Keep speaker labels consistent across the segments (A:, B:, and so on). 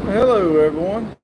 A: Hello, everyone.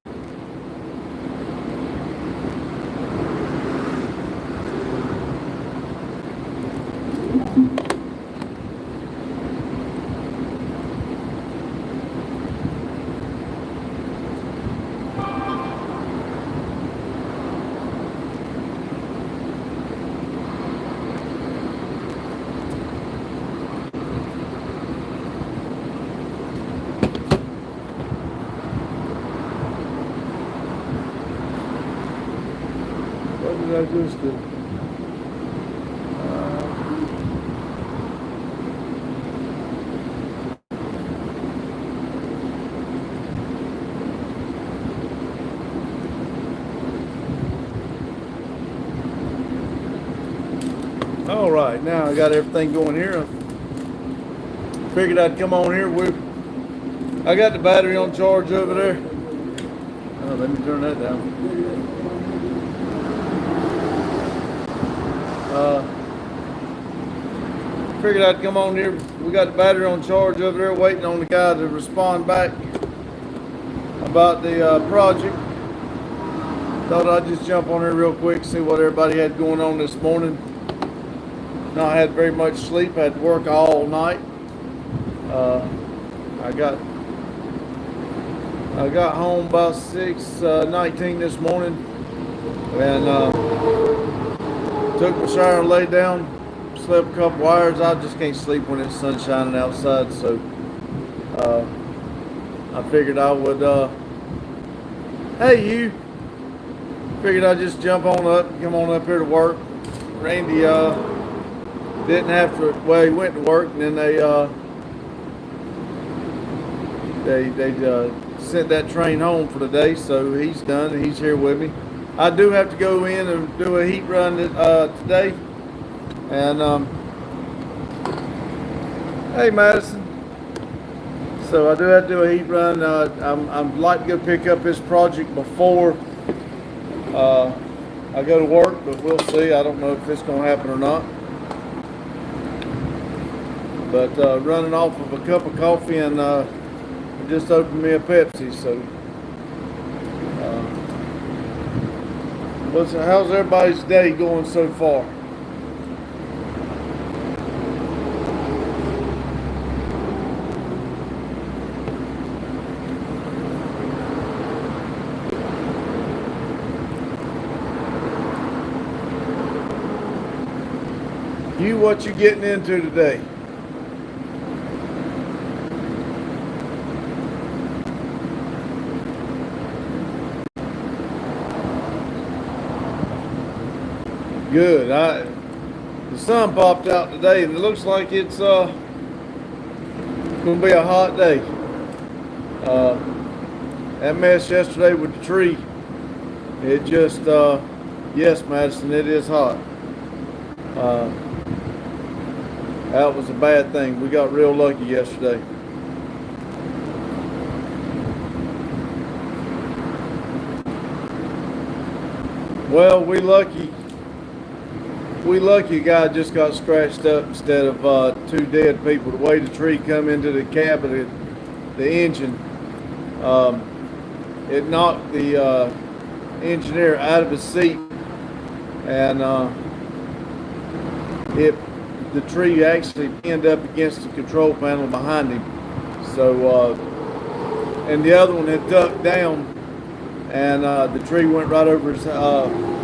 A: What did I just do? All right, now I got everything going here. Figured I'd come on here. I got the battery on charge over there. Oh, let me turn that down. Figured I'd come on here. We got the battery on charge over there, waiting on the guy to respond back about the project. Thought I'd just jump on here real quick, see what everybody had going on this morning. Not had very much sleep. Had to work all night. I got home about 6:19 this morning, and took my shower and laid down. Slept a couple hours. I just can't sleep when it's sun shining outside, so I figured I would. Hey, you! Figured I'd just jump on up, come on up here to work. Randy didn't have to. Well, he went to work, and then they sent that train home for the day, so he's done. And he's here with me. I do have to go in and do a heat run today, and hey, Madison. So I do have to do a heat run. I'm like to go pick up this project before I go to work, but we'll see. I don't know if it's going to happen or not. But running off of a cup of coffee and just opened me a Pepsi. So, how's everybody's day going so far? What you getting into today? Good. The sun popped out today, and it looks like it's going to be a hot day. That mess yesterday with the tree, it just yes, Madison, it is hot. That was a bad thing. We got real lucky yesterday. Well, we lucky a guy just got scratched up instead of two dead people. The way the tree come into the cab of the engine, it knocked the engineer out of his seat, and the tree actually pinned up against the control panel behind him. So, and the other one had ducked down, and the tree went right over his.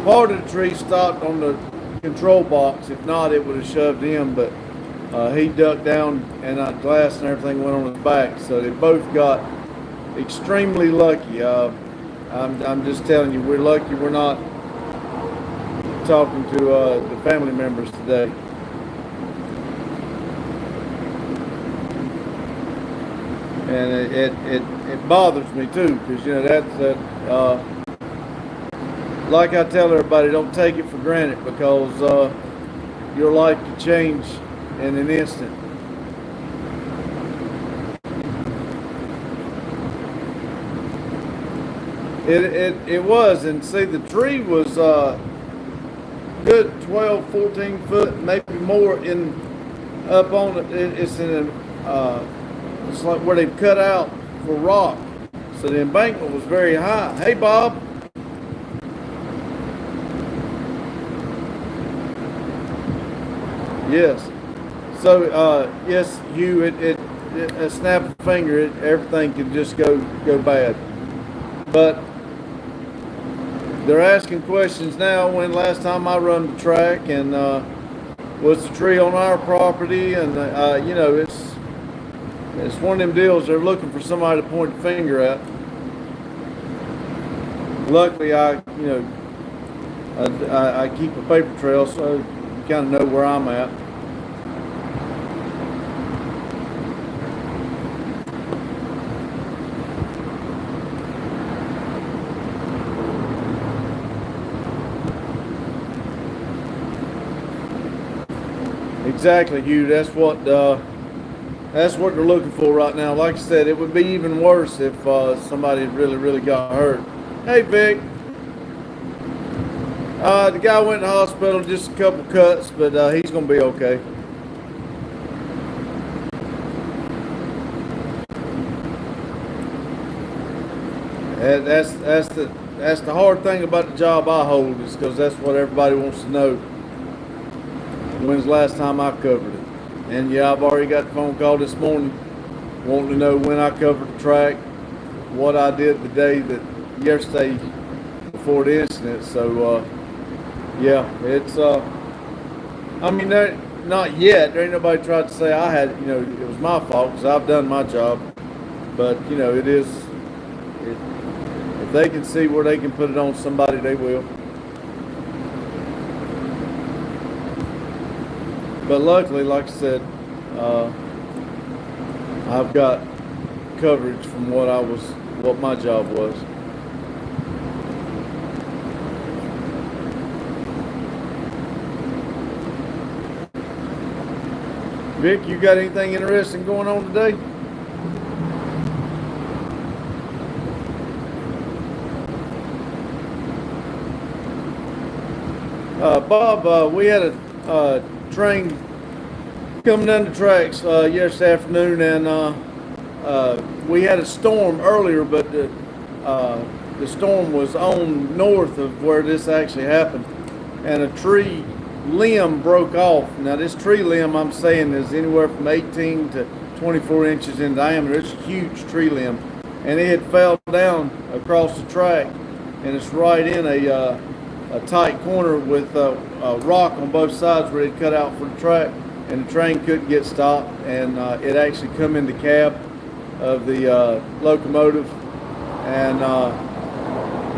A: Part of the tree stopped on the control box. If not, it would have shoved him. But he ducked down, and glass and everything went on his back. So they both got extremely lucky. I'm just telling you, we're lucky we're not talking to the family members today. And it bothers me too, because that's like I tell everybody, don't take it for granted, because your life can change in an instant. It was, and see, the tree was good 12, 14 foot, maybe more up on it. It's like where they've cut out for rock. So So the embankment was very high. Hey, Bob. Yes. So, yes, Hugh, a snap of a finger, everything can just go bad. But they're asking questions now. When last time I run the track, and was the tree on our property? And you know, it's one of them deals. They're looking for somebody to point the finger at. Luckily, I keep a paper trail, so you kind of know where I'm at. Exactly, Hugh. That's what they're looking for right now. Like I said, it would be even worse if somebody really got hurt. Hey, Vic. The guy went to the hospital, just a couple cuts, but he's gonna be okay. And that's the hard thing about the job I hold, is because that's what everybody wants to know. When's the last time I covered it? And yeah, I've already got the phone call this morning wanting to know when I covered the track, what I did the day that yesterday before the incident. So yeah, it's I mean, not yet. There ain't nobody tried to say I had, it was my fault, because I've done my job. But it is. If they can see where they can put it on somebody, they will. But luckily, like I said, I've got coverage from what my job was. Vic, you got anything interesting going on today? Bob, we had a train coming down the tracks yesterday afternoon, and we had a storm earlier, but the storm was on north of where this actually happened, and a tree limb broke off. Now this tree limb, I'm saying, is anywhere from 18 to 24 inches in diameter. It's a huge tree limb, and it had fell down across the track, and it's right in a tight corner with a rock on both sides where it cut out for the track, and the train couldn't get stopped, and it actually come in the cab of the locomotive, and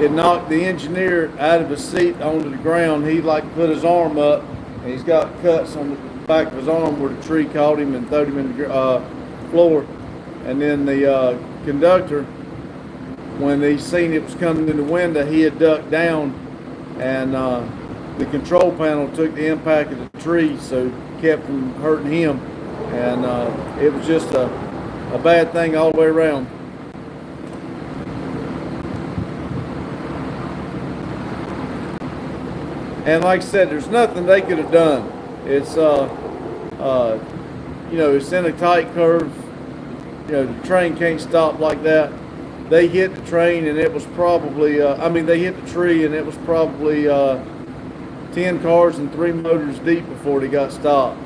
A: it knocked the engineer out of his seat onto the ground. He put his arm up, and he's got cuts on the back of his arm where the tree caught him and threw him in the floor. And then the conductor, when he seen it was coming in the window, he had ducked down, and the control panel took the impact of the tree, so kept from hurting him. And it was just a bad thing all the way around. And like I said, there's nothing they could have done. It's it's in a tight curve. The train can't stop like that. They hit the train, and it was probably, they hit the tree, and it was probably 10 cars and 3 motors deep before they got stopped.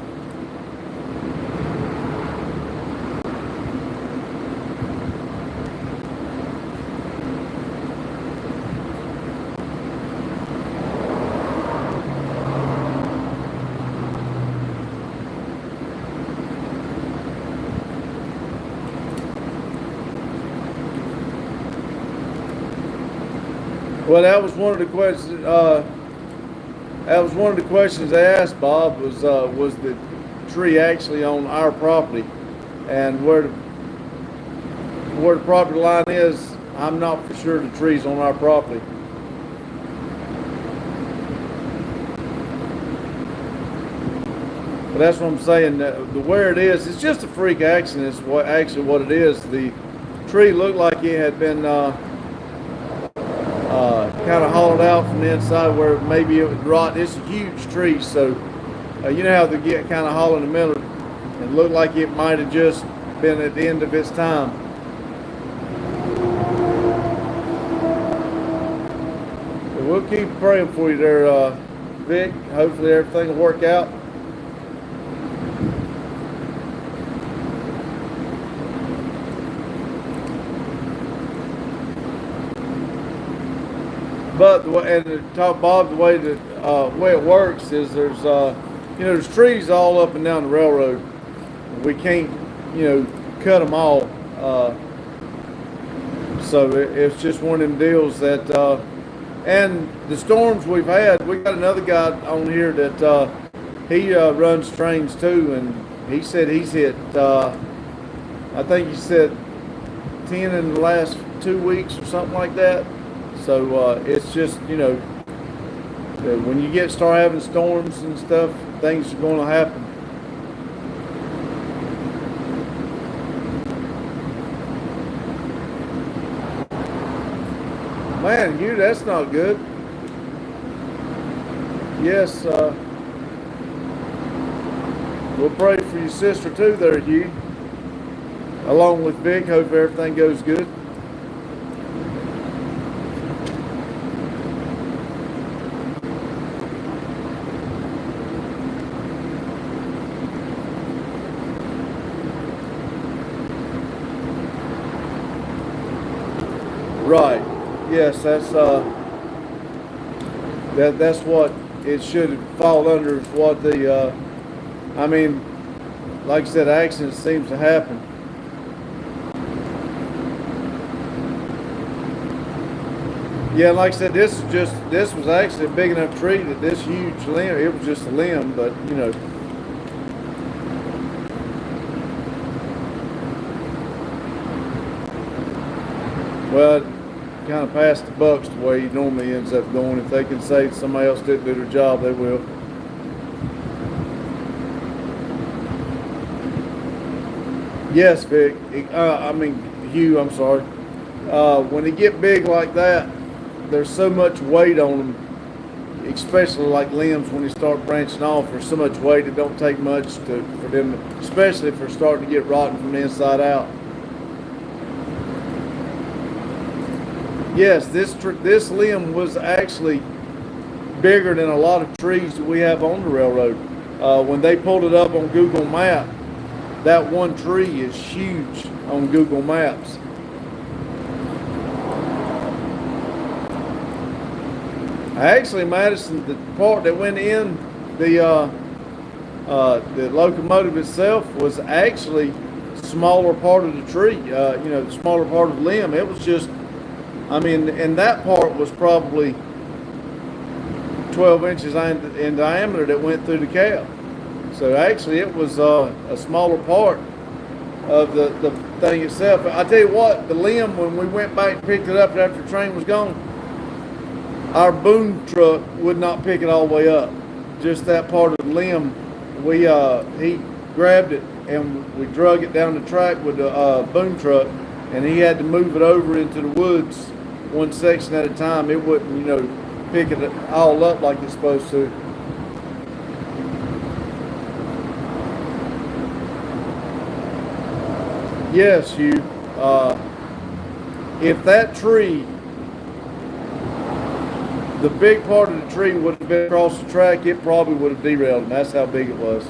A: Well, that was one of the questions. That was one of the questions they asked, Bob. Was the tree actually on our property, and where the property line is? I'm not for sure the tree's on our property. But that's what I'm saying. The where it is, it's just a freak accident. It's what it is. The tree looked like it had been kind of hollowed out from the inside where maybe it would rot. It's a huge tree, so you know how they get kind of hollow in the middle. It looked like it might have just been at the end of its time. keep praying for you there, Vic. Hopefully everything will work out. But and to talk, Bob, the way that way it works is there's there's trees all up and down the railroad. We can't cut them all. So it's just one of them deals that and the storms we've had. We got another guy on here that he runs trains too, and he said he's hit. I think he said 10 in the last 2 weeks or something like that. So it's just, when you start having storms and stuff, things are going to happen. Man, Hugh, that's not good. Yes, we'll pray for your sister too there, Hugh. Along with Vic, hope everything goes good. Right. Yes, that's what it should fall under. Is what the like I said, accidents seems to happen. Yeah, like I said, this was actually a big enough tree that this huge limb. It was just a limb, but well. Kind of past the bucks the way he normally ends up going. If they can say somebody else didn't do their job, they will. Yes, Vic. Hugh, I'm sorry. When they get big like that, there's so much weight on them, especially like limbs when they start branching off. There's so much weight, it don't take much for them, especially if they're starting to get rotten from the inside out. Yes, this limb was actually bigger than a lot of trees that we have on the railroad. When they pulled it up on Google Maps, that one tree is huge on Google Maps. Actually, Madison, the part that went in the locomotive itself was actually smaller part of the tree. The smaller part of the limb. It was just. And that part was probably 12 inches in diameter that went through the cab. So actually it was a smaller part of the thing itself. I tell you what, the limb, when we went back and picked it up after the train was gone, our boom truck would not pick it all the way up. Just that part of the limb, he grabbed it and we drug it down the track with the boom truck, and he had to move it over into the woods one section at a time. It wouldn't, pick it all up like it's supposed to. Yes, Hugh. If that tree, the big part of the tree would have been across the track, it probably would have derailed, and that's how big it was.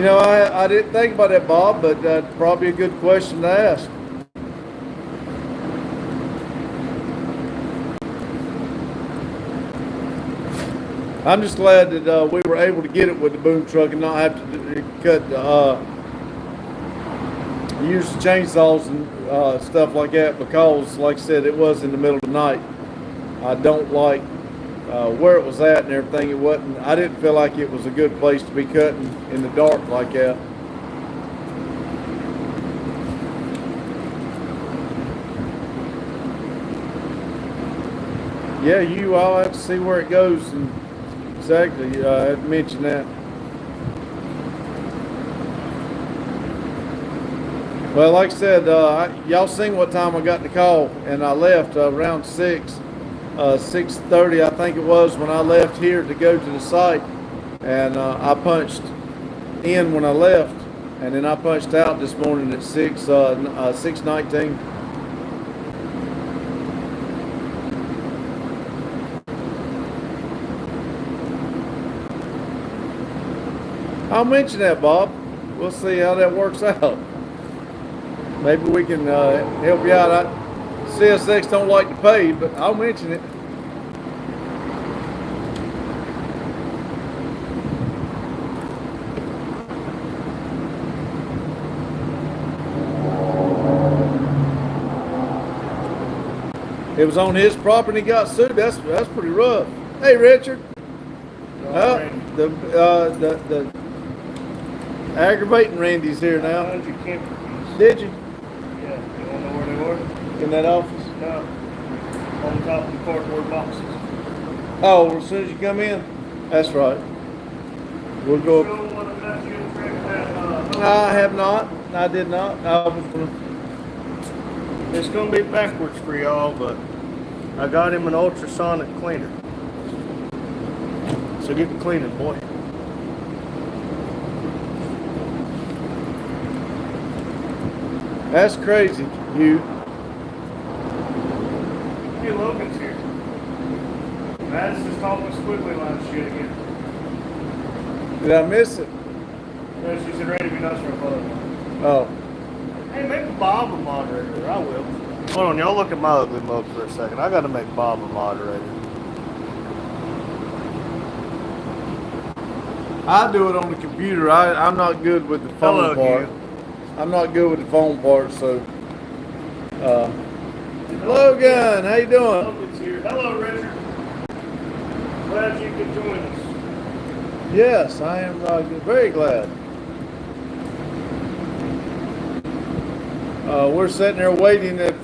A: I didn't think about that, Bob, but that's probably a good question to ask. I'm just glad that we were able to get it with the boom truck and not have to use the chainsaws and stuff like that, because, like I said, it was in the middle of the night. I don't like where it was at and everything. It wasn't. I didn't feel like it was a good place to be cutting in the dark like that. Yeah, I'll have to see where it goes, and exactly. I had to mention that. Well, like I said, y'all seen what time I got the call, and I left around 6:30, I think it was, when I left here to go to the site, and I punched in when I left, and then I punched out this morning at 6:19. I'll mention that, Bob. We'll see how that works out. Maybe we can help you out. CSX don't like to pay, but I'll mention it. It was on his property. He got sued. That's pretty rough. Hey, Richard. The aggravating Randy's here now.
B: I found your camper keys.
A: Did you?
B: Yeah. You want to know where they were?
A: In that office?
B: No. On top of the cardboard boxes.
A: Oh, as soon as you come in? That's right. We'll go.
B: Show them what I got you in track that,
A: I have not. I did not. I was gonna.
B: It's going to be backwards for y'all, but I got him an ultrasonic cleaner. So get the cleaning, boy.
A: That's crazy.
B: Hey, Logan's here. Madison's talking squiggly line shit again.
A: Did I miss it?
B: No, she said ready to be nice for a photo.
A: Oh.
B: Hey, make Bob a moderator. I will. Hold on, y'all look at my ugly mug for a second. I gotta make Bob a moderator.
A: I do it on the computer. I'm not good with the phone part.
B: Hugh.
A: I'm not good with the phone part, so. Logan, how you doing?
B: Logan's here. Hello, Richard. Glad you could join us.
A: Yes, I am very glad. We're sitting there waiting. If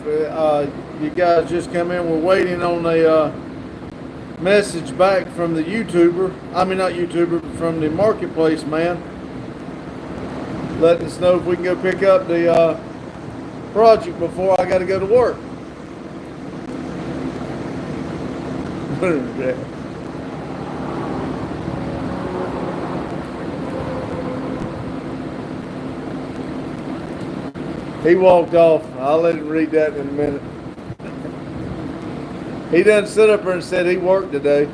A: you guys just come in, we're waiting on a message back from the YouTuber. I mean, not YouTuber, but from the marketplace man, letting us know if we can go pick up the project before I got to go to work. He walked off. I'll let him read that in a minute. He done sit up there and said he worked today.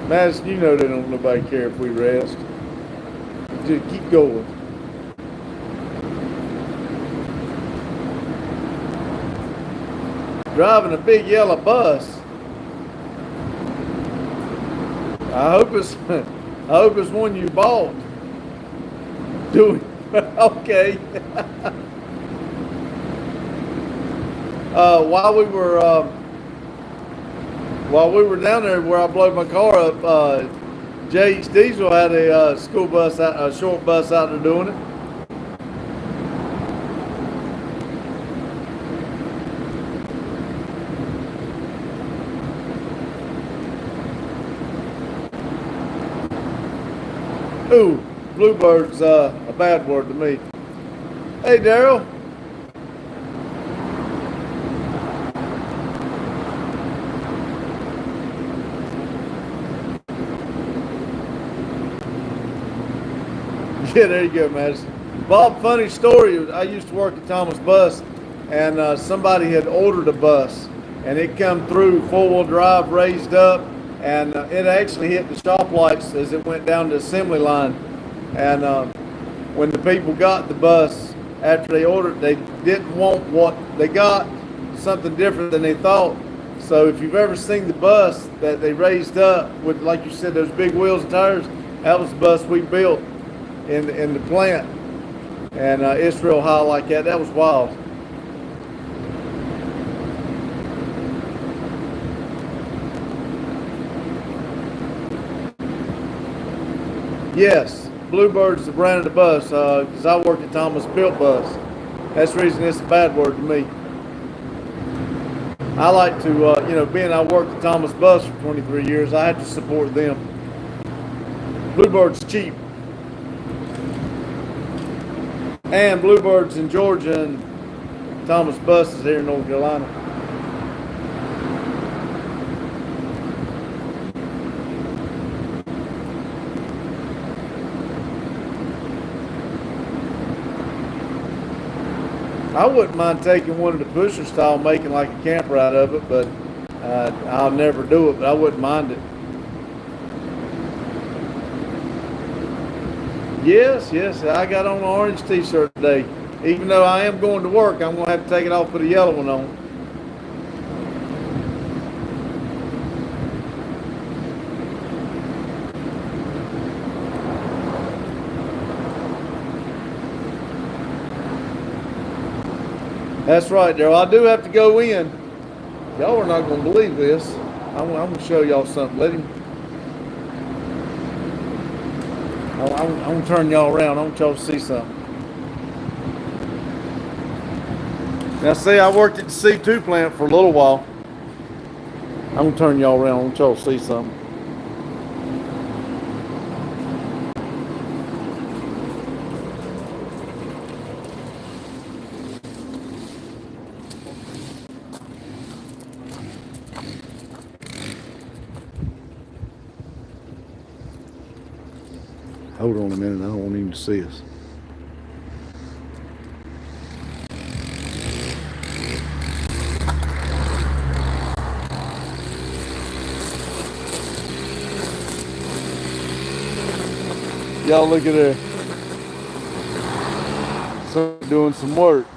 A: Madison, you know they don't nobody care if we rest. Just keep going. Driving a big yellow bus. I hope it's one you bought. Doing okay. While we were down there where I blowed my car up, JH Diesel had a school bus, a short bus out there doing it. Ooh, bluebird's a bad word to me. Hey, Daryl. Yeah, there you go, Madison. Bob, funny story. I used to work at Thomas Bus, and somebody had ordered a bus, and it come through four-wheel drive, raised up, and it actually hit the stop lights as it went down the assembly line. And when the people got the bus, after they ordered, they didn't want what they got, something different than they thought. So if you've ever seen the bus that they raised up with, like you said, those big wheels and tires, that was the bus we built in the plant. And it's real high like that. That was wild. Yes, Bluebird's the brand of the bus, because I work at Thomas Built Bus. That's the reason it's a bad word to me. I like to, being I worked at Thomas Bus for 23 years, I had to support them. Bluebird's cheap. And Bluebird's in Georgia, and Thomas Bus is here in North Carolina. I wouldn't mind taking one of the pusher style, making like a camper out of it, but I'll never do it, but I wouldn't mind it. Yes, yes, I got on an orange t-shirt today. Even though I am going to work, I'm gonna have to take it off, put a yellow one on. That's right, Daryl. I do have to go in. Y'all are not going to believe this. I'm going to show y'all something. Let him. I'm going to turn y'all around. I want y'all to see something. Now, see, I worked at the C2 plant for a little while. I'm going to turn y'all around. I want y'all to see something. Hold on a minute, I don't want him to see us. Y'all look at there. So doing some work.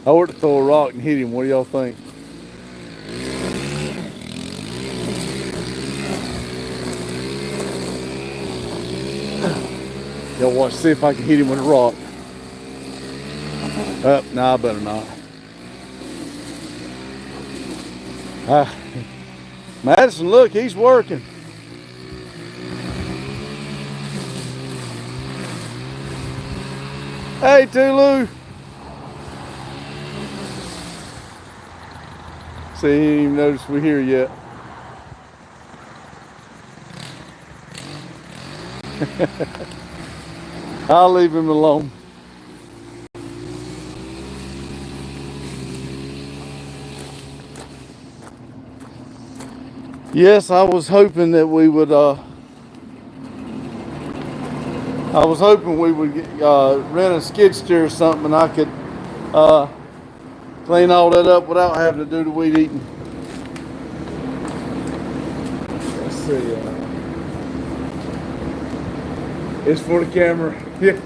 A: I were to throw a rock and hit him. What do y'all think? Y'all watch, see if I can hit him with a rock. Nah, I better not. Madison, look, he's working. Hey, Tulu. See, he didn't even notice we're here yet. I'll leave him alone. Yes, I was hoping that we would. I was hoping we would rent a skid steer or something, and I could clean all that up without having to do the weed eating. Let's see. It's for the camera. Yeah.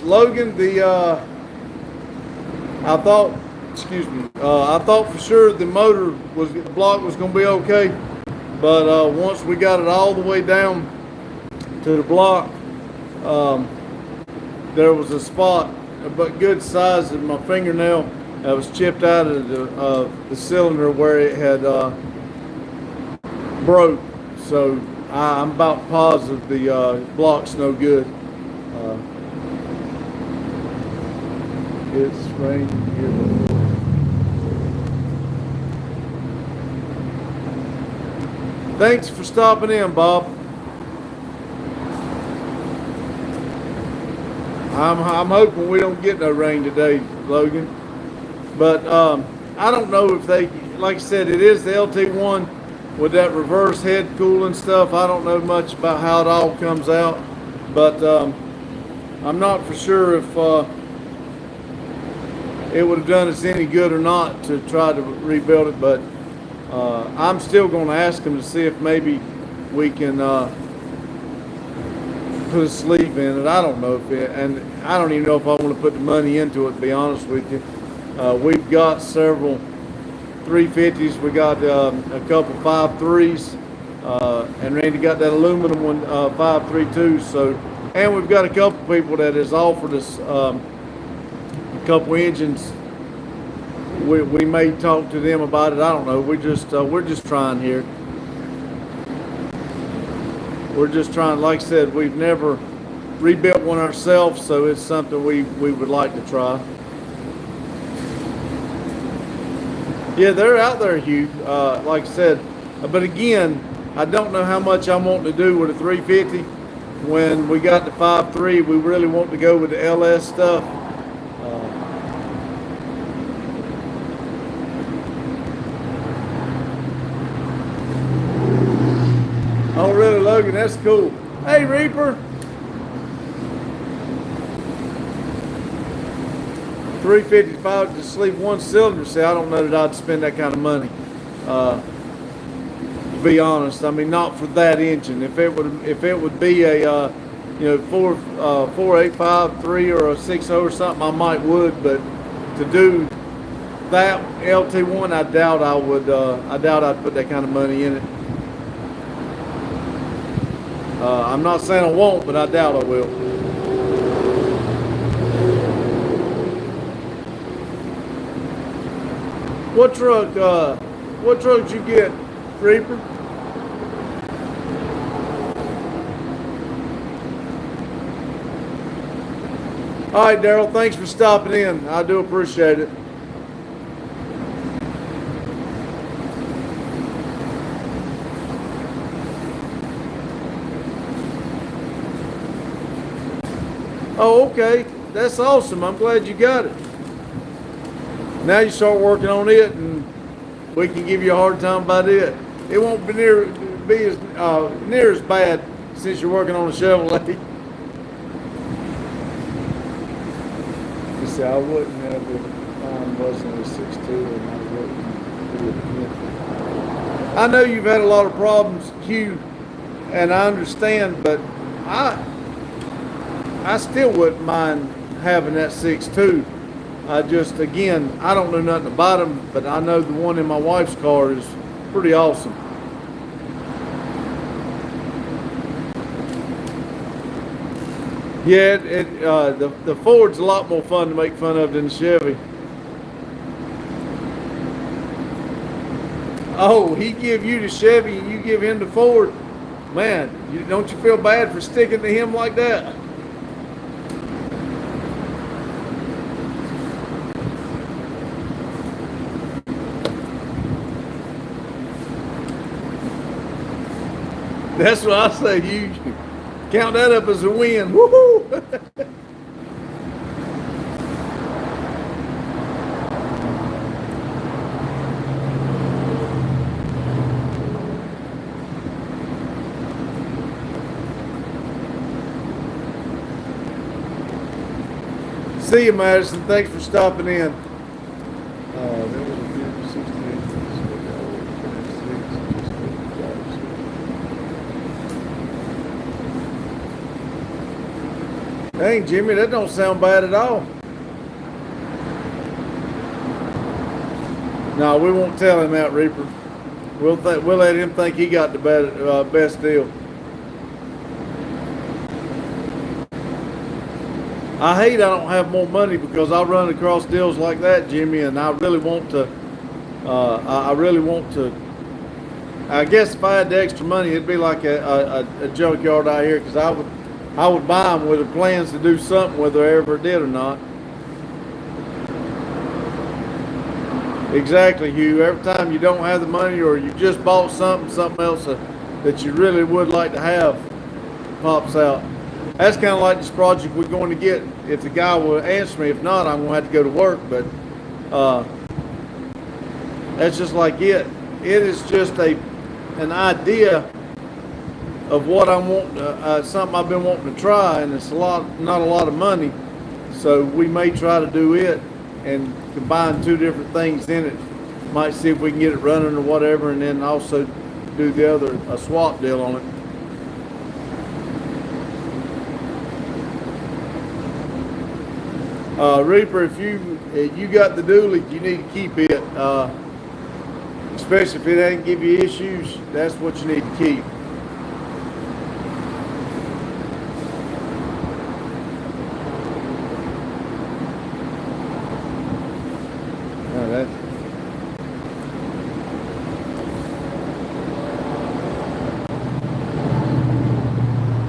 A: Logan, I thought for sure the block was going to be okay, but once we got it all the way down to the block, there was a spot about good size of my fingernail that was chipped out of the cylinder where it had broke. So I'm about positive the block's no good. It's rained here before. Thanks for stopping in, Bob. I'm hoping we don't get no rain today, Logan. But I don't know if they, like I said, it is the LT1 with that reverse head cooling stuff. I don't know much about how it all comes out, but I'm not for sure if it would have done us any good or not to try to rebuild it. But I'm still going to ask them to see if maybe we can put a sleeve in it. I don't know if it, and I don't even know if I want to put the money into it, to be honest with you. We've got several 350s. We got a couple 5.3s, and Randy got that aluminum one 5.32. So, and we've got a couple people that has offered us a couple engines. We may talk to them about it. I don't know. We're just trying here. We're just trying. Like I said, we've never rebuilt one ourselves, so it's something we would like to try. Yeah, they're out there, Hugh. Like I said, but again, I don't know how much I'm wanting to do with a 350. When we got the 5.3, we really want to go with the LS stuff. Logan, that's cool. Hey, Reaper. 355 to sleeve one cylinder. See, I don't know that I'd spend that kind of money. To be honest, I mean, not for that engine. If it would be a, 4853 or a 60 or something, I might would. But to do that LT1, I doubt I would. I doubt I'd put that kind of money in it. I'm not saying I won't, but I doubt I will. What truck did you get, Reaper? All right, Daryl, thanks for stopping in. I do appreciate it. Oh, okay. That's awesome. I'm glad you got it. Now you start working on it, and we can give you a hard time about it. It won't be near as bad since you're working on a Chevrolet. You see, I wouldn't have it wasn't a 6.2, and I wouldn't do it again. I know you've had a lot of problems, Hugh, and I understand, but I still wouldn't mind having that 6.2. I don't know nothing about them, but I know the one in my wife's car is pretty awesome. Yeah, the Ford's a lot more fun to make fun of than the Chevy. Oh, he give you the Chevy and you give him the Ford. Man, don't you feel bad for sticking to him like that? That's what I say. You count that up as a win. Woohoo! See you, Madison. Thanks for stopping in. Dang, Jimmy, that don't sound bad at all. No, we won't tell him that, Reaper. We'll let him think he got the best deal. I hate I don't have more money because I run across deals like that, Jimmy, and I really want to. I guess if I had the extra money, it'd be like a junkyard out here, because I would buy them with the plans to do something, whether I ever did or not. Exactly, Hugh. Every time you don't have the money, or you just bought something else that you really would like to have pops out. That's kind of like this project we're going to get. If the guy will answer me, if not, I'm going to have to go to work. But that's just like it. It is just an idea of what I want, something I've been wanting to try, and it's not a lot of money. So we may try to do it and combine two different things in it. Might see if we can get it running or whatever, and then also do the other, a swap deal on it. Reaper, if you got the dually, you need to keep it. Especially if it ain't give you issues, that's what you need to keep.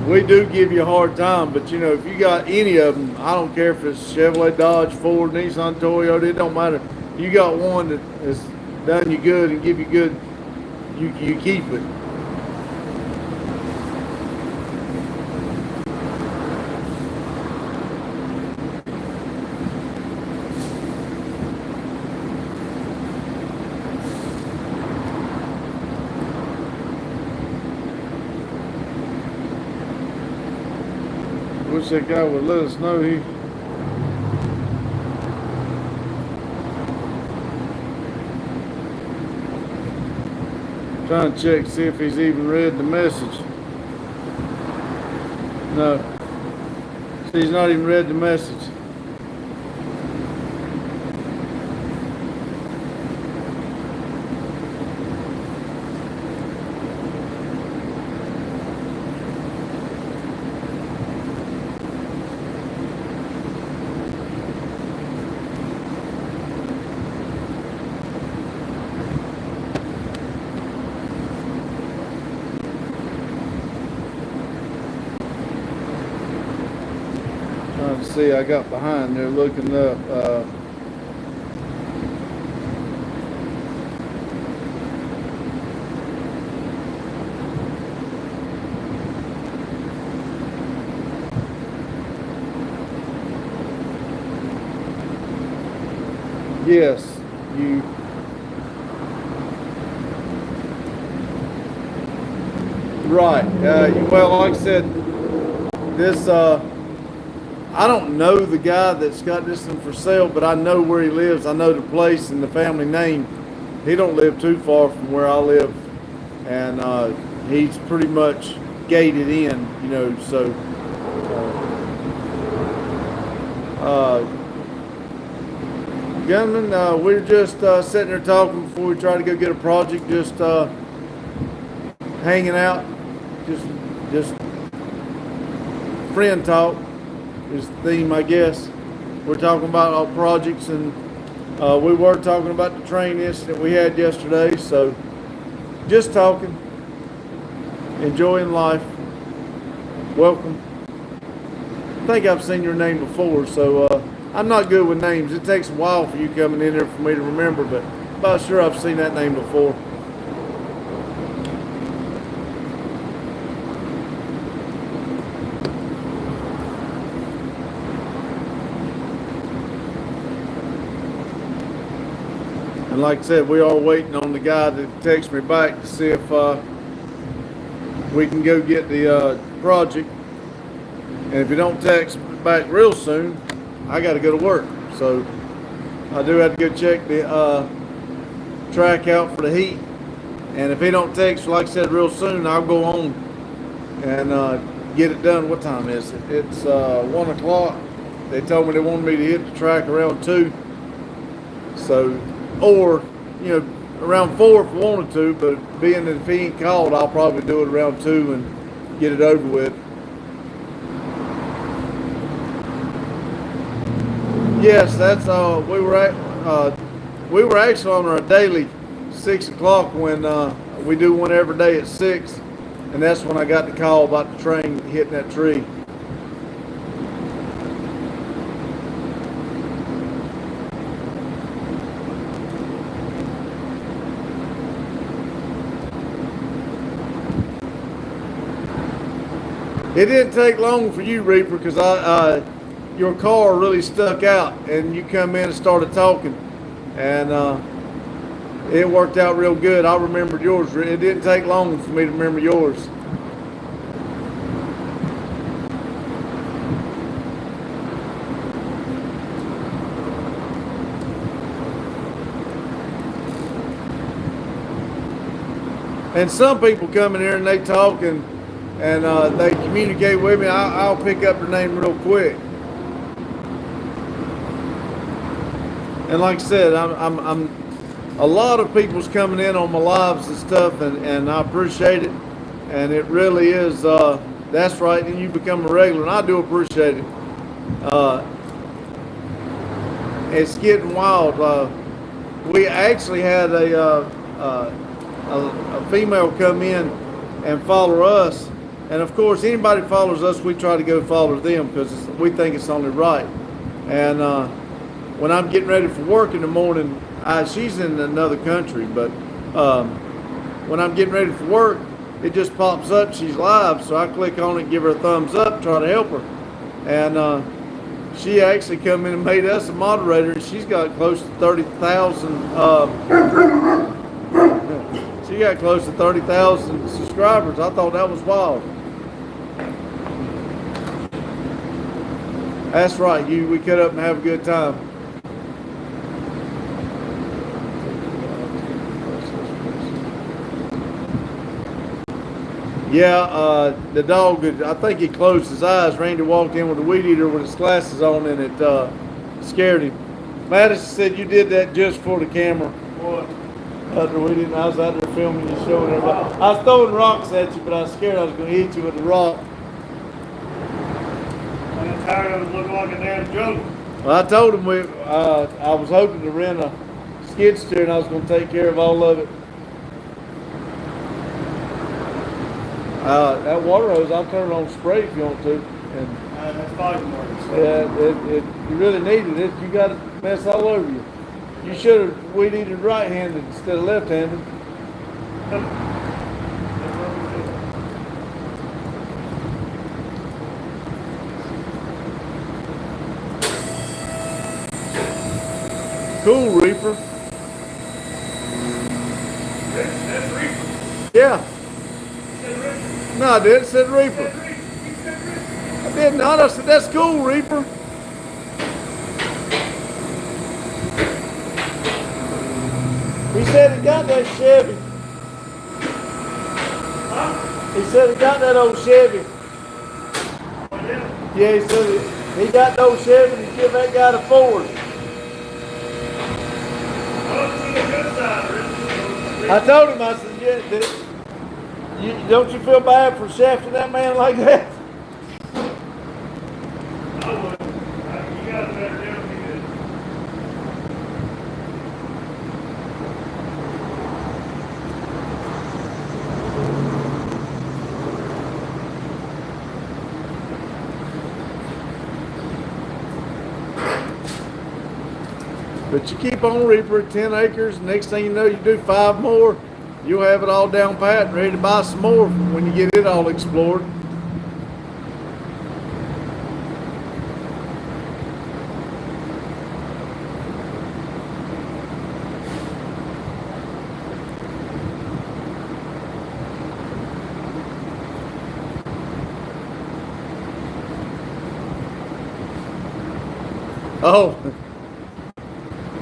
A: We do give you a hard time, but if you got any of them, I don't care if it's Chevrolet, Dodge, Ford, Nissan, Toyota, it don't matter. You got one that has done you good and give you good, you keep it. wish that guy would let us know he. Trying to check, see if he's even read the message. No. See, he's not even read the message. Trying to see, I got behind there looking up. Yes, you. Right. Well, like I said, this. I don't know the guy that's got this one for sale, but I know where he lives. I know the place and the family name. He don't live too far from where I live, and he's pretty much gated in, you know. So, gunman, we're just sitting there talking before we try to go get a project. Just hanging out, just friend talk is the theme, I guess. We're talking about our projects, and we were talking about the train incident we had yesterday. So, just talking, enjoying life. Welcome. I think I've seen your name before, so I'm not good with names. It takes a while for you coming in there for me to remember, but I'm about sure I've seen that name before. And like I said, we are waiting on the guy to text me back to see if we can go get the project. And if you don't text me back real soon, I got to go to work. So I do have to go check the track out for the heat. And if he don't text, like I said, real soon, I'll go on and get it done. What time is it? It's 1 o'clock. They told me they wanted me to hit the track around 2. So, or, you know, around 4 if I wanted to, but being that if he ain't called, I'll probably do it around 2 and get it over with. Yes, that's we were actually on our daily 6 o'clock when we do one every day at 6, and that's when I got the call about the train hitting that tree. It didn't take long for you, Reaper, because your car really stuck out, and you come in and started talking, and it worked out real good. I remembered yours. It didn't take long for me to remember yours. And some people come in here and they talk and they communicate with me. I'll pick up their name real quick. And like I said, I'm a lot of people's coming in on my lives and stuff, and I appreciate it. And it really is, that's right, and you become a regular, and I do appreciate it. It's getting wild. We actually had a female come in and follow us. And of course, anybody follows us, we try to go follow them because we think it's only right. And when I'm getting ready for work in the morning, she's in another country, but when I'm getting ready for work, it just pops up, she's live, so I click on it, give her a thumbs up, try to help her. And she actually come in and made us a moderator, and she's got close to 30,000 she got close to 30,000 subscribers. I thought that was wild. That's right. We cut up and have a good time. Yeah, the dog, I think he closed his eyes. Randy walked in with a weed eater with his glasses on, and it scared him. Madison said you did that just for the camera.
B: What?
A: I was out there filming you, showing everybody. I was throwing rocks at you, but I was scared I was going to hit you with a rock.
B: I'm tired of it looking like a damn joke.
A: Well, I told him I was hoping to rent a skid steer, and I was going to take care of all of it. That water hose, I'll turn it on spray if you want to. And
B: That's fighting marks.
A: yeah, you really needed it. You got it mess all over you. You should have weed eated right-handed instead of left-handed. Cool, Reaper.
B: That's Reaper.
A: Yeah.
B: Said Reaper.
A: No, I did. It said Reaper.
B: Said Reaper. He said Reaper.
A: I did not. I said, that's cool, Reaper. He said he got that Chevy.
B: Huh?
A: He said he got that old Chevy.
B: Oh, yeah.
A: Yeah, he said he got the old Chevy and give that guy the Ford.
B: Well, to the good side, Reaper.
A: I told him, I said, yeah, don't you feel bad for shafting that man like that?
B: I would. You got a better deal than he did.
A: But you keep on Reaper at 10 acres. Next thing you know, you do 5 more. You'll have it all down pat and ready to buy some more when you get it all explored. Oh,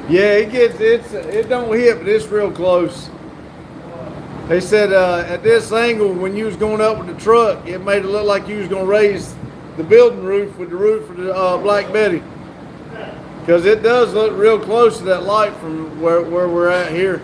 A: yeah, it don't hit, but it's real close. They said at this angle, when you was going up with the truck, it made it look like you was going to raise the building roof with the roof of the Black Betty. Because it does look real close to that light from where we're at here.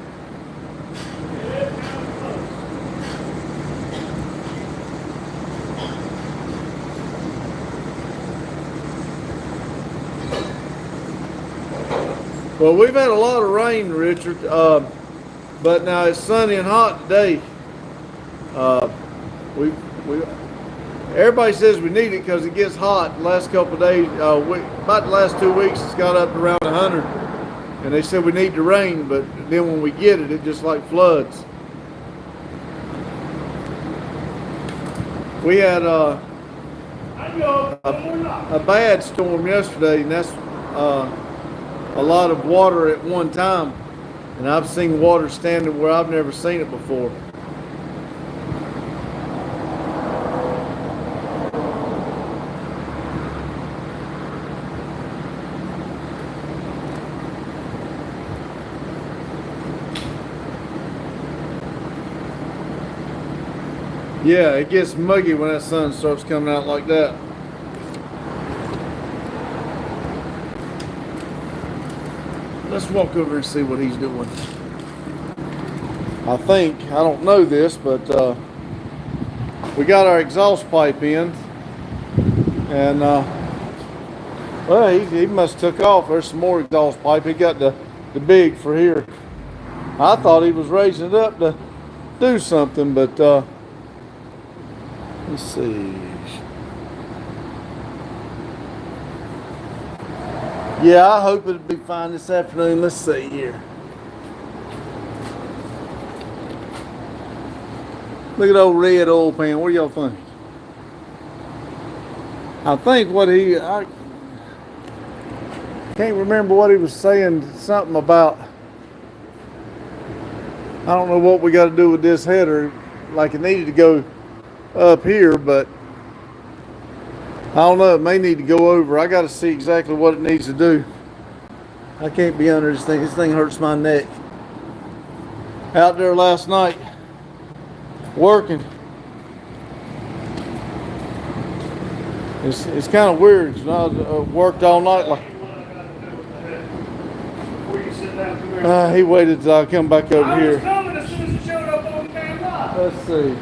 A: Well, we've had a lot of rain, Richard, but now it's sunny and hot today. Everybody says we need it because it gets hot. The last couple of days, about the last 2 weeks, it's got up to around 100, and they said we need the rain. But then when we get it, it just like floods. We had a bad storm yesterday, and that's a lot of water at one time, and I've seen water standing where I've never seen it before. Yeah, it gets muggy when that sun starts coming out like that. Let's walk over and see what he's doing. I don't know this, but we got our exhaust pipe in, and well, he must have took off. There's some more exhaust pipe. He got the big for here. I thought he was raising it up to do something, but let's see. Yeah, I hope it'll be fine this afternoon. Let's see here. Look at old red oil pan. What do y'all think? I think I can't remember what he was saying. Something about, I don't know what we got to do with this header. Like it needed to go up here, but I don't know, it may need to go over. I gotta see exactly what it needs to do. I can't be under this thing. This thing hurts my neck. Out there last night, working. It's kind of weird. You know, I worked all night. Like,
B: Before you sit down, come here.
A: he waited till I come back over
B: I was
A: here.
B: coming as soon as it showed up on the damn line.
A: Let's see.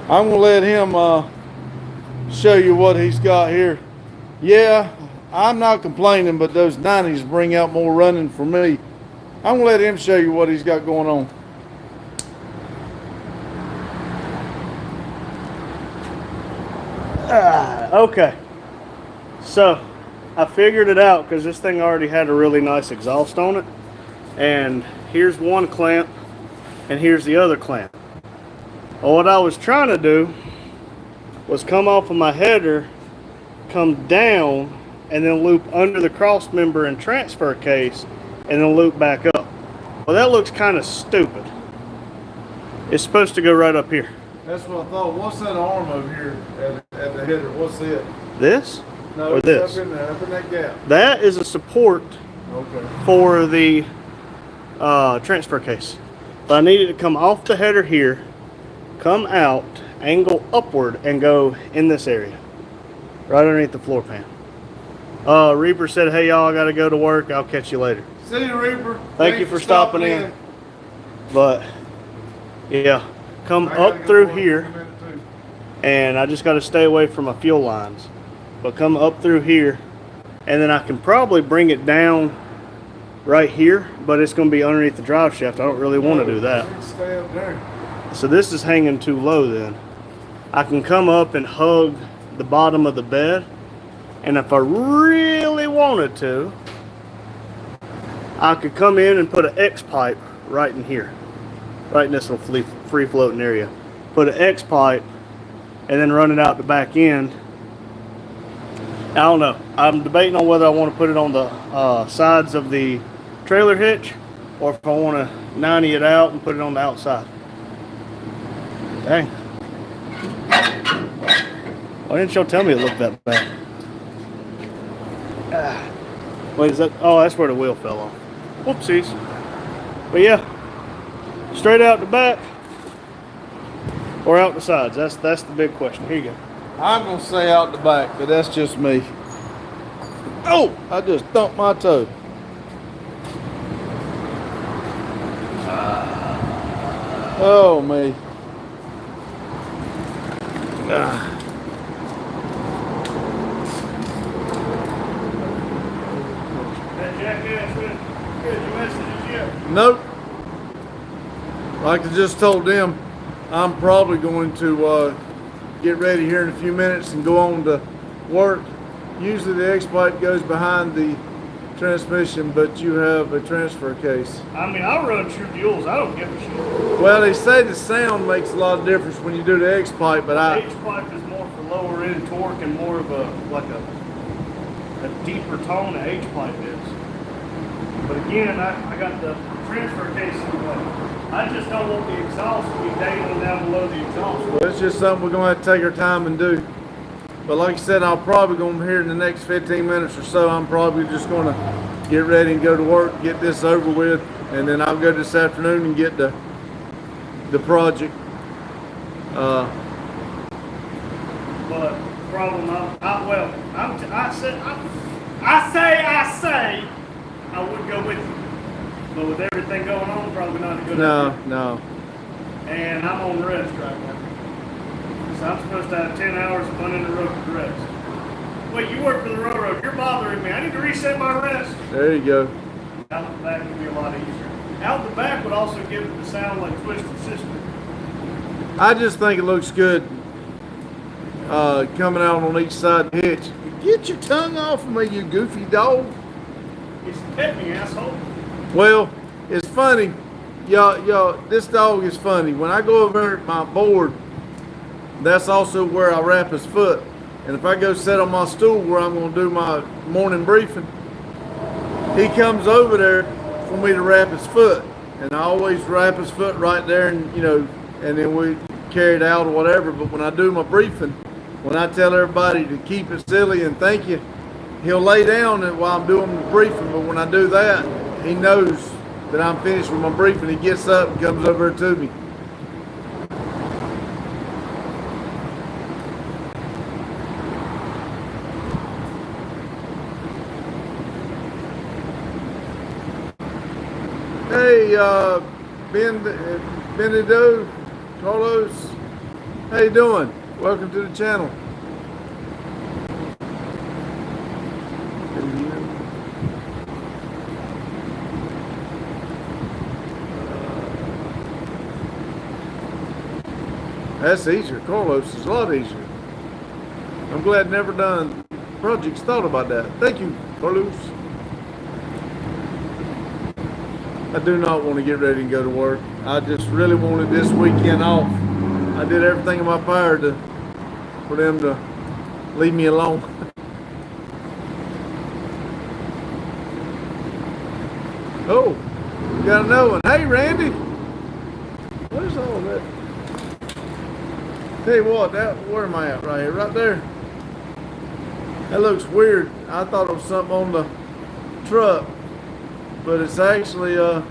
A: I'm gonna let him show you what he's got here. Yeah, I'm not complaining, but those 90s bring out more running for me. I'm gonna let him show you what he's got going on.
B: Okay. So, I figured it out because this thing already had a really nice exhaust on it. And here's one clamp, and here's the other clamp. Well, what I was trying to do was come off of my header, come down, and then loop under the cross member and transfer case, and then loop back up. Well, that looks kind of stupid. It's supposed to go right up here.
A: That's what I thought. What's that arm over here at the header? What's it?
B: This?
A: No,
B: Or
A: it's
B: this?
A: up in there, up in that gap.
B: That is a support
A: Okay.
B: for the transfer case. But I needed to come off the header here, come out, angle upward, and go in this area, right underneath the floor pan. Reaper said, "Hey y'all, I gotta go to work. I'll catch you later."
A: See you, Reaper.
B: Thank you for stopping in. But yeah, come up through here, and I just got to stay away from my fuel lines. But come up through here, and then I can probably bring it down right here, but it's going to be underneath the drive shaft. I don't really want to do that.
A: Stay up there.
B: So this is hanging too low then. I can come up and hug the bottom of the bed, and if I really wanted to, I could come in and put an X pipe right in here, right in this little free floating area. Put an X pipe and then run it out the back end. I don't know. I'm debating on whether I want to put it on the sides of the trailer hitch, or if I want to 90 it out and put it on the outside. Dang. Why didn't y'all tell me it looked that bad? Wait, is that? Oh, that's where the wheel fell off. Whoopsies. But yeah, straight out the back or out the sides. That's the big question. Here you go.
A: I'm gonna say out the back, but that's just me. Oh, I just thumped my toe. Oh me.
B: That jackass good messages yet?
A: Nope. Like I just told them, I'm probably going to get ready here in a few minutes and go on to work. Usually the X-pipe goes behind the transmission, but you have a transfer case.
B: I mean, I'll run true mules. I don't give a shit.
A: Well, they say the sound makes a lot of difference when you do the X-pipe, but
B: The H-pipe is more for lower end torque and more of a deeper tone the H-pipe is. But again, I got the transfer case in the way. I just don't want the exhaust to be dangling down below the exhaust.
A: well, it's just something we're going to have to take our time and do. But like I said, I'll probably go here in the next 15 minutes or so. I'm probably just going to get ready and go to work, get this over with, and then I'll go this afternoon and get the project.
B: But problem, I say I would go with you. But with everything going on, probably not a good idea.
A: No.
B: And I'm on rest right now. So I'm supposed to have 10 hours of uninterrupted rest. Wait, you work for the railroad. You're bothering me. I need to reset my rest.
A: There you go.
B: Out the back would be a lot easier. Out the back would also give it the sound like Twisted Sister.
A: I just think it looks good coming out on each side of the hitch. Get your tongue off of me, you goofy dog.
B: It's pet me, asshole.
A: Well, it's funny. Y'all, this dog is funny. When I go over at my board, that's also where I wrap his foot. And if I go sit on my stool where I'm going to do my morning briefing, he comes over there for me to wrap his foot, and I always wrap his foot right there, and and then we carry it out or whatever. But when I do my briefing, when I tell everybody to keep it silly and thank you, he'll lay down while I'm doing the briefing. But when I do that, he knows that I'm finished with my briefing. He gets up and comes over to me. Hey, Benedido, Carlos, how you doing? Welcome to the channel. That's easier. Carlos is a lot easier. I'm glad never done projects thought about that. Thank you, Carlos. I do not want to get ready and go to work. I just really wanted this weekend off. I did everything in my power for them to leave me alone. Oh, we got another one. Hey, Randy. Where's all that? Tell you what, where am I at? Right here, right there. That looks weird. I thought it was something on the truck, but it's actually the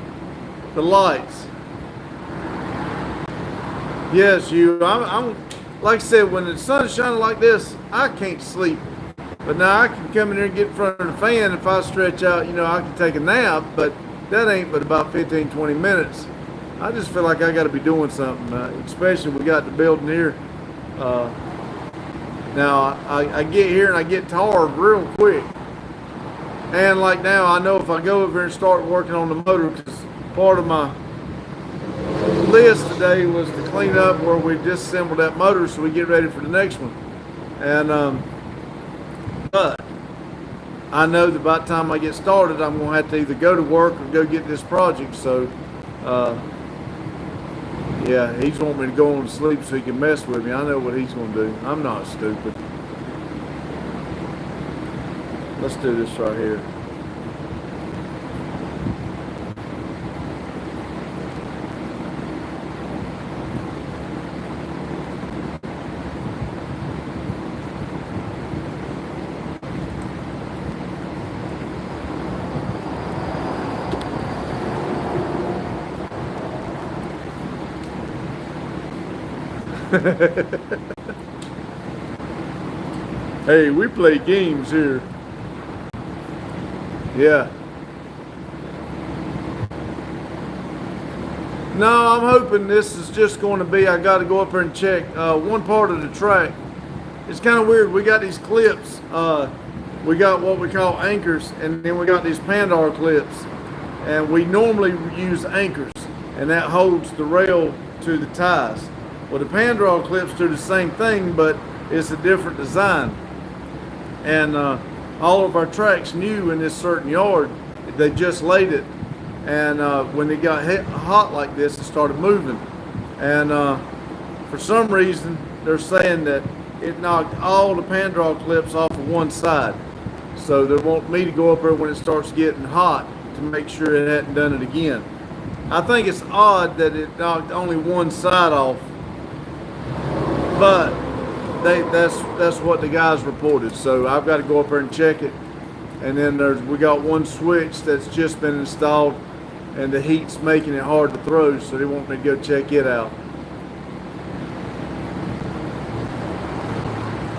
A: lights. Yes, I'm like I said, when the sun's shining like this, I can't sleep. But now I can come in here and get in front of the fan. If I stretch out, I can take a nap, but that ain't but about 15, 20 minutes. I just feel like I got to be doing something, especially we got the building here. Now I get here and I get tired real quick. And like now, I know if I go over here and start working on the motor, because part of my list today was to clean up where we disassembled that motor so we get ready for the next one. And but I know that by the time I get started, I'm going to have to either go to work or go get this project. So yeah, he's wanting me to go on to sleep so he can mess with me. I know what he's going to do. I'm not stupid. Let's do this right here. Hey, we play games here. Yeah. No, I'm hoping this is just going to be, I got to go up there and check one part of the track. It's kind of weird. We got these clips. We got what we call anchors, and then we got these Pandar clips. And we normally use anchors, and that holds the rail to the ties. Well, the Pandar clips do the same thing, but it's a different design. And all of our tracks new in this certain yard, they just laid it. And when it got hot like this, it started moving. And for some reason, they're saying that it knocked all the Pandar clips off of one side. So they want me to go up there when it starts getting hot to make sure it hadn't done it again. I think it's odd that it knocked only one side off, but that's what the guys reported. So I've got to go up there and check it. And then we got one switch that's just been installed, and the heat's making it hard to throw, so they want me to go check it out.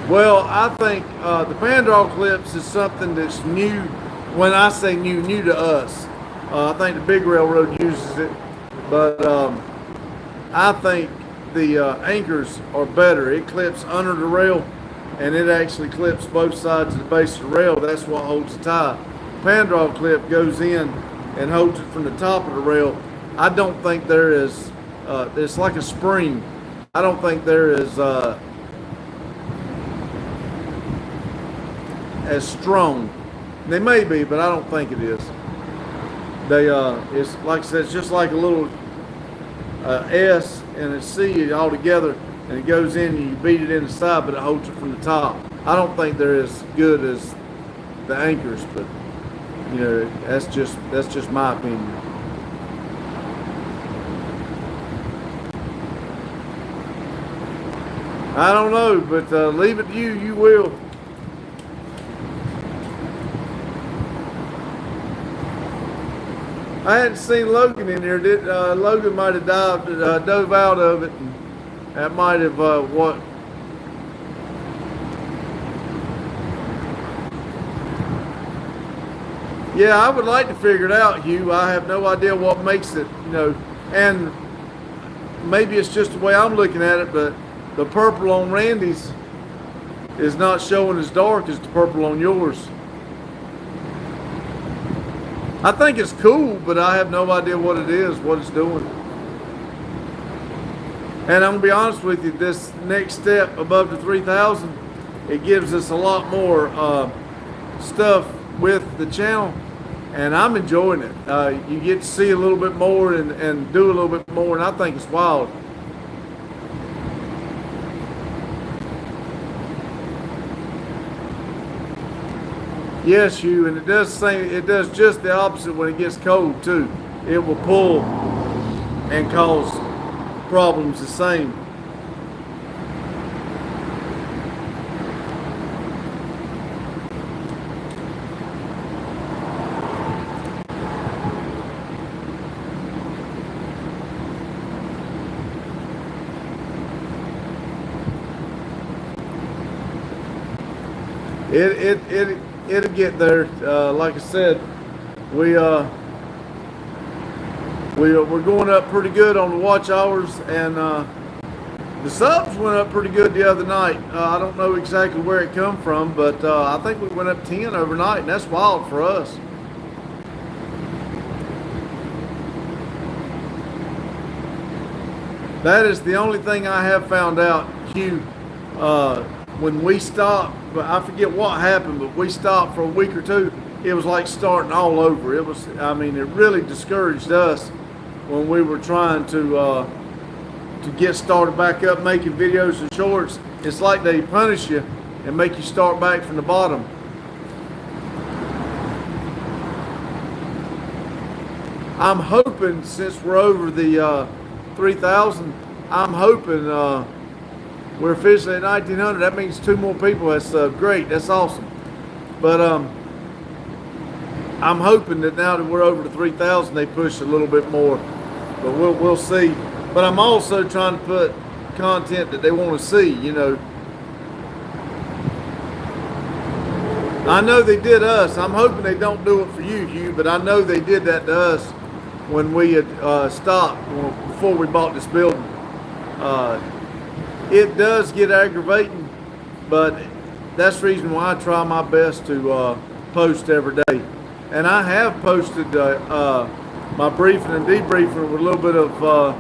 A: Well, I think the Pandar clips is something that's new. When I say new to us. I think the big railroad uses it, but I think the anchors are better. It clips under the rail, and it actually clips both sides of the base of the rail. That's what holds the tie. Pandar clip goes in and holds it from the top of the rail. I don't think there is, it's like a spring. I don't think there is as strong. They may be, but I don't think it is. They it's like I said, it's just like a little S and a C all together, and it goes in and you beat it in the side, but it holds it from the top. I don't think they're as good as the anchors, but You know, that's just my opinion. I don't know, but leave it to you. You will. I hadn't seen Logan in there. Logan might have dove out of it, and that might have what. Yeah, I would like to figure it out, Hugh. I have no idea what makes it, you know, and maybe it's just the way I'm looking at it, but the purple on Randy's is not showing as dark as the purple on yours. I think it's cool, but I have no idea what it is, what it's doing. And I'm gonna be honest with you, this next step above the 3,000, it gives us a lot more stuff with the channel, and I'm enjoying it. You get to see a little bit more and do a little bit more, and I think it's wild. Yes, Hugh, and it does just the opposite when it gets cold too. It will pull and cause problems the same. It'll get there. Like I said, we're going up pretty good on the watch hours, and the subs went up pretty good the other night. I don't know exactly where it come from, but I think we went up 10 overnight, and that's wild for us. That is the only thing I have found out, Hugh. When we stopped, I forget what happened, but we stopped for a week or two. It was like starting all over. It was, I mean, it really discouraged us when we were trying to get started back up making videos and shorts. It's like they punish you and make you start back from the bottom. I'm hoping, since we're over the 3,000, I'm hoping we're officially at 1,900. That means 2 more people. That's great. That's awesome. But I'm hoping that now that we're over the 3,000, they push a little bit more. But we'll see. But I'm also trying to put content that they want to see. You know, I know they did us. I'm hoping they don't do it for you, Hugh. But I know they did that to us when we had stopped before we bought this building. It does get aggravating, but that's the reason why I try my best to post every day. And I have posted my briefing and debriefing with a little bit of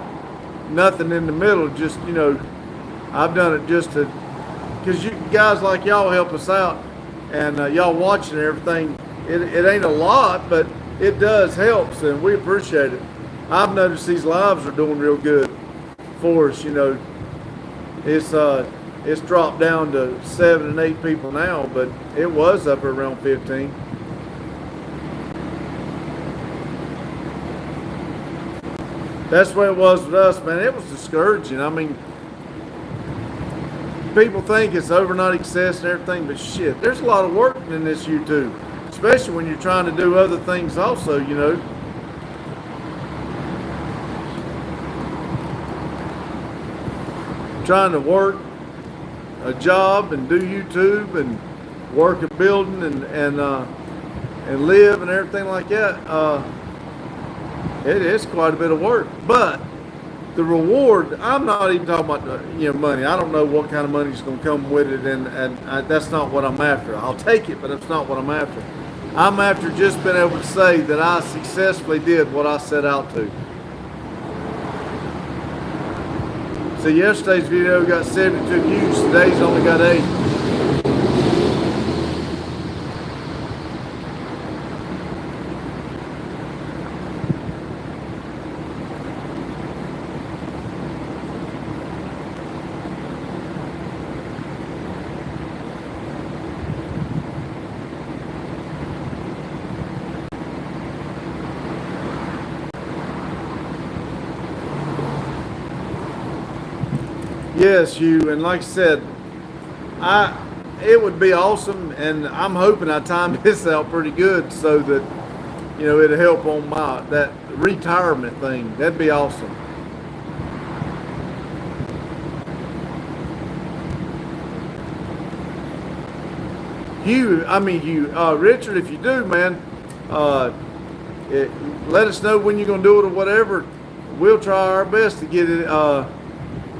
A: nothing in the middle. Just, you know, I've done it just to, because you guys like y'all help us out, and y'all watching and everything. It ain't a lot, but it does help, and we appreciate it. I've noticed these lives are doing real good for us, you know. It's dropped down to 7 and 8 people now, but it was up around 15. That's the way it was with us, man. It was discouraging. I mean, people think it's overnight access and everything, but shit, there's a lot of work in this YouTube, especially when you're trying to do other things also, you know. Trying to work a job and do YouTube and work a building and live and everything like that. It is quite a bit of work, but the reward, I'm not even talking about, you know, money. I don't know what kind of money is going to come with it, and that's not what I'm after. I'll take it, but that's not what I'm after. I'm after just being able to say that I successfully did what I set out to. So yesterday's video got 72 views, today's only got 8. Yes, you, and like I said, it would be awesome, and I'm hoping I time this out pretty good so that it'll help on that retirement thing. That'd be awesome. Richard, if you do, man, let us know when you're gonna do it or whatever. We'll try our best to get it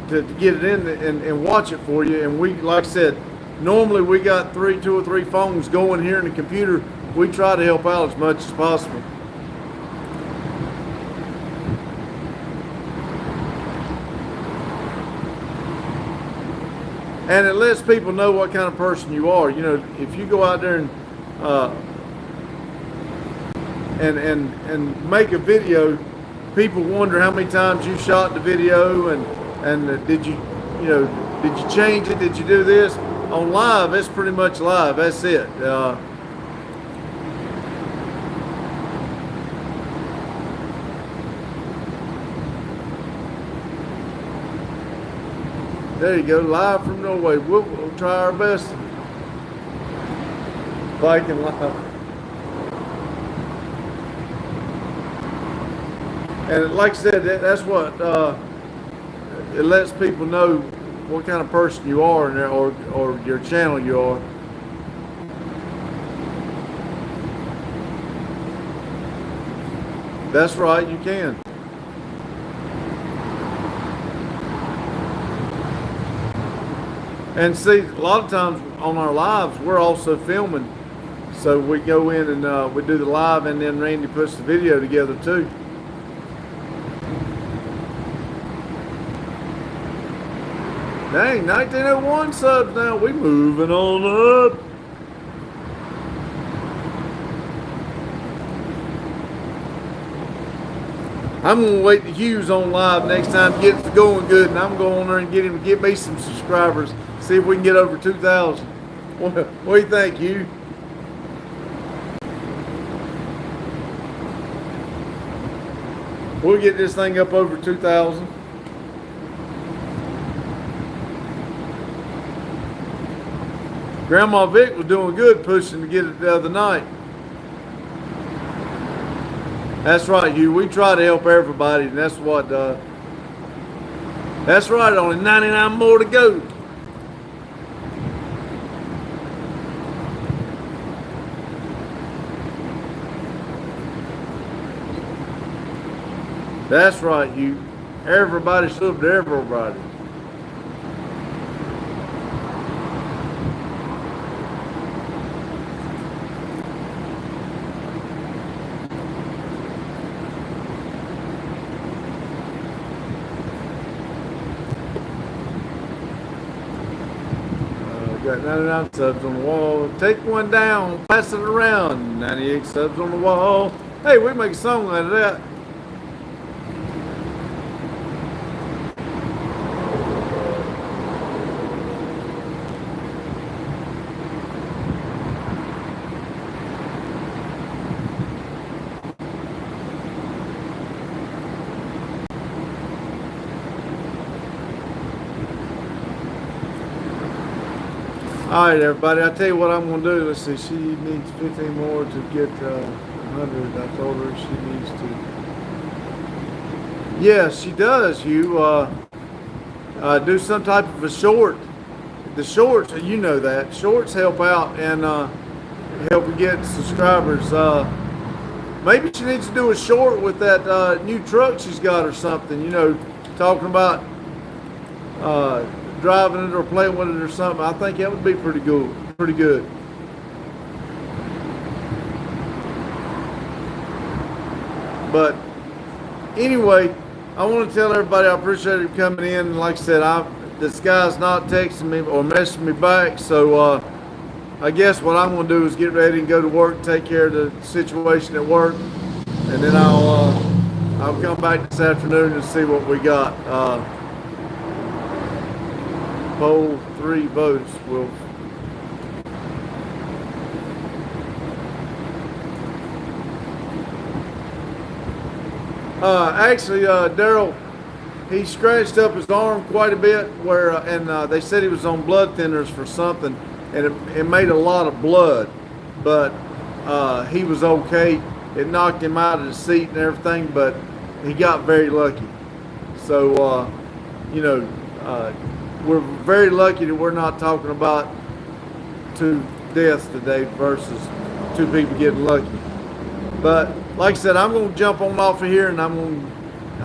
A: to get it in and watch it for you. And we, like I said, normally we got two or three phones going here in the computer. We try to help out as much as possible. And it lets people know what kind of person you are. If you go out there and make a video, people wonder how many times you shot the video and did you change it? Did you do this? On live, it's pretty much live. That's it. There you go, live from Norway. We'll try our best. Viking live. And like I said, that's what it lets people know what kind of person you are or your channel you are. That's right, you can. And see, a lot of times on our lives, we're also filming. So we go in and we do the live, and then Randy puts the video together too. Dang, 1901 subs now. We moving on up. I'm gonna wait to Hughes on live next time it gets going good, and I'm going there and get me some subscribers. See if we can get over 2,000. What do you think, Hugh? We'll get this thing up over 2,000. Grandma Vic was doing good pushing to get it the other night. That's right, Hugh. We try to help everybody, and that's what. That's right. Only 99 more to go. That's right, Hugh. Everybody served everybody. Got 99 subs on the wall. Take one down, pass it around. 98 subs on the wall. Hey, we make a song out of that. All right, everybody. I tell you what I'm gonna do. Let's see. She needs 15 more to get 100. I told her she needs to. Yes, she does. You do some type of a short. The shorts, you know that shorts help out and help you get subscribers. Maybe she needs to do a short with that new truck she's got or something. Talking about. Driving it or playing with it or something. I think that would be pretty good. Pretty good. But anyway, I want to tell everybody I appreciate you coming in. Like I said, this guy's not texting me or messaging me back, so I guess what I'm going to do is get ready and go to work, take care of the situation at work, and then I'll come back this afternoon and see what we got. Poll 3 votes will. Actually, Daryl, he scratched up his arm quite a bit, and they said he was on blood thinners for something, and it made a lot of blood, but he was okay. It knocked him out of the seat and everything, but he got very lucky. So, we're very lucky that we're not talking about 2 deaths today versus 2 people getting lucky. But like I said, I'm going to jump on off of here, and I'm going to,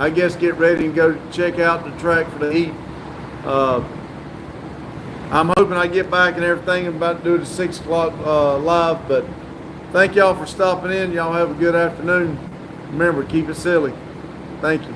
A: I guess, get ready and go check out the track for the heat. I'm hoping I get back and everything. I'm about to do it at 6 o'clock live, but thank y'all for stopping in. Y'all have a good afternoon. Remember, keep it silly. Thank you.